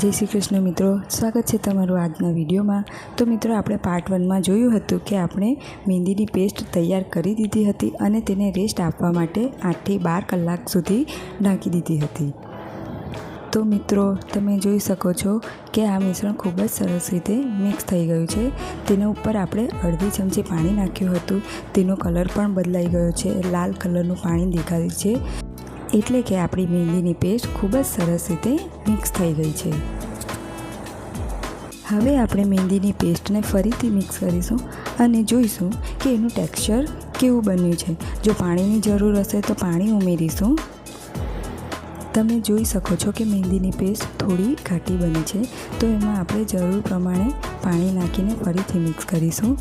जय श्री कृष्ण मित्रों, स्वागत है तमारुं आजना विडियोमां। तो मित्रों, आपणे पार्ट 1 में जोयुं हतुं कि आपणे मेहंदीनी पेस्ट तैयार करी दीधी हती अने तेने रेस्ट आपवा माटे 8 થી 12 कलाक सुधी ढांकी दीधी हती। तो मित्रों, तमे जोई शको छो कि आ मिश्रण खूब ज सरस रीते मिक्स थई गयुं छे। तेना उपर आपणे अर्धी चमची पाणी नाख्युं हतुं, तेनो कलर पण बदलाई गयो छे, लाल कलरनुं पाणी देखाय छे, एटले कि आपणी मेहंदीनी पेस्ट खूब ज सरस रीते मिक्स थई गई छे। हवे आपणे मेहंदीनी पेस्टने फरीथी मिक्स करीशुं अने जोईशुं कि एनुं टेक्स्चर केवुं बन्युं छे। जो पाणीनी जरूर हशे तो पाणी उमेरीशुं। तमे जोई शको छो कि मेहंदीनी पेस्ट थोड़ी घाटी बनी छे, तो एमां आपणे जरूर प्रमाणे पाणी नाखीने फरीथी मिक्स करीशुं,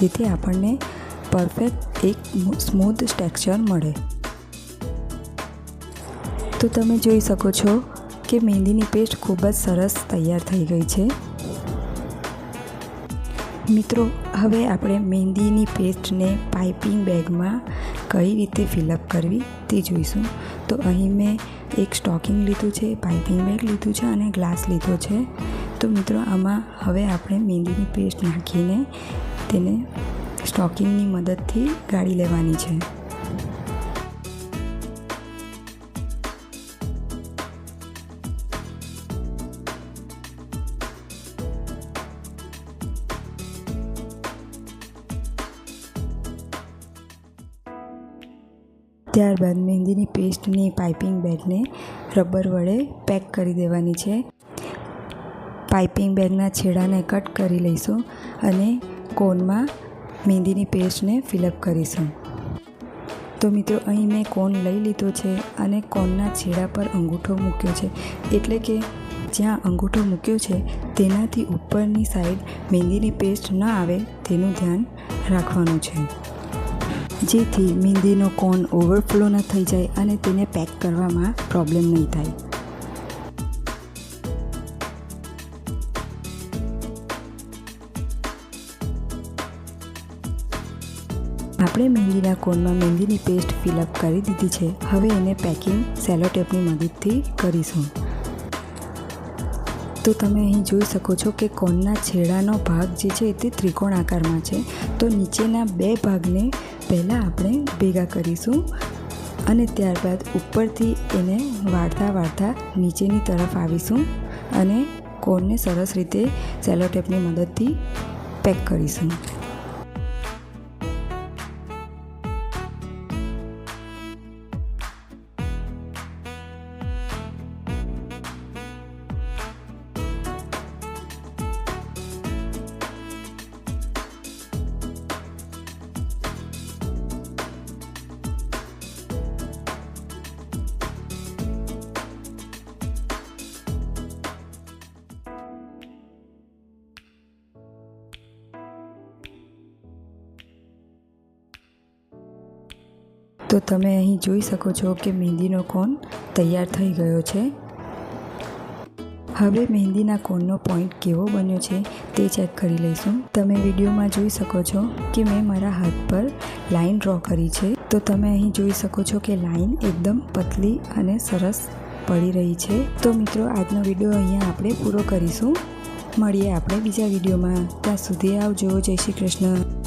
जेथी आपणने परफेक्ट एक स्मूथ टेक्स्चर मळे। तो तमे जोई शको छो कि मेहंदीनी पेस्ट खूब ज सरस तैयार थई गई छे। मित्रों, हवे आपणे मेहंदीनी पेस्ट ने पाइपिंग बेग में कई रीते फिलअप करवी ते जोईशुं। तो अहीं मैं एक स्टॉकिंग लीधुं छे, पाइपिंग बेग लीधुं छे अने ग्लास लीधो छे। तो मित्रों, आमां हवे आपणे मेहंदीनी पेस्ट नाखीने तेने स्टॉकिंगनी मददथी गाળી लेवानी छे। त्यारबाद मेहंदीनी पेस्टनी पाइपिंग बेगने रबर वडे पेक करी देवानी छे। पाइपिंग बेगना छेड़ाने कट करी लईशुं अने कोन में मेहंदीनी पेस्टने फिलअप करीशुं। तो मित्रों, अहीं मैं कोन लई लीधो छे अने कोनना छेड़ा पर अंगूठो मूक्यो छे, एटले के ज्यां अंगूठो मूक्यो छे तेनाथी उपरनी साइड मेहंदीनी पेस्ट न आवे तेनुं ध्यान राखवानुं छे, जेथी मेहंदीनो कोन ओवरफ्लो न थई जाय अने तेने पेक करवामां प्रॉब्लम नहीं थाय। आपणे मेहंदीना कोनमा मेहंदीनी पेस्ट फिलअप करी दीधी छे। हवे एने पेकिंग सेलो टेपनी मददथी करीशुं। तो तमे अहीं जोई शको छो कि कोनना छेड़ानो भाग जे छे ते त्रिकोण आकारमां छे। तो नीचेना बे भागने पहला आपणे भेगा करीशुं अने त्यारबाद उपरथी एने वाळता वाळता नीचेनी तरफ आवीशुं अने कोनने सरस रीते सेलो टेपनी मददथी पेक करीशुं। तो तमे अहीं जोई शको छो कि मेहंदीनो कोन तैयार थई गयो छे। हवे मेहंदीना कोननो पॉइंट केवो बन्यो छे ते चेक करी लईशुं। तमे विडियोमां जोई शको छो कि मैं मारा हाथ पर लाइन ड्रॉ करी छे। तो तमे अहीं जोई शको छो कि लाइन एकदम पतली अने सरस पड़ी रही छे। तो मित्रों, आजनो विडियो अहींया आपणे पूरो करीशुं। मळीए आपणे बीजा विडियोमां। त्यां सुधी आवजो। जय श्री कृष्ण।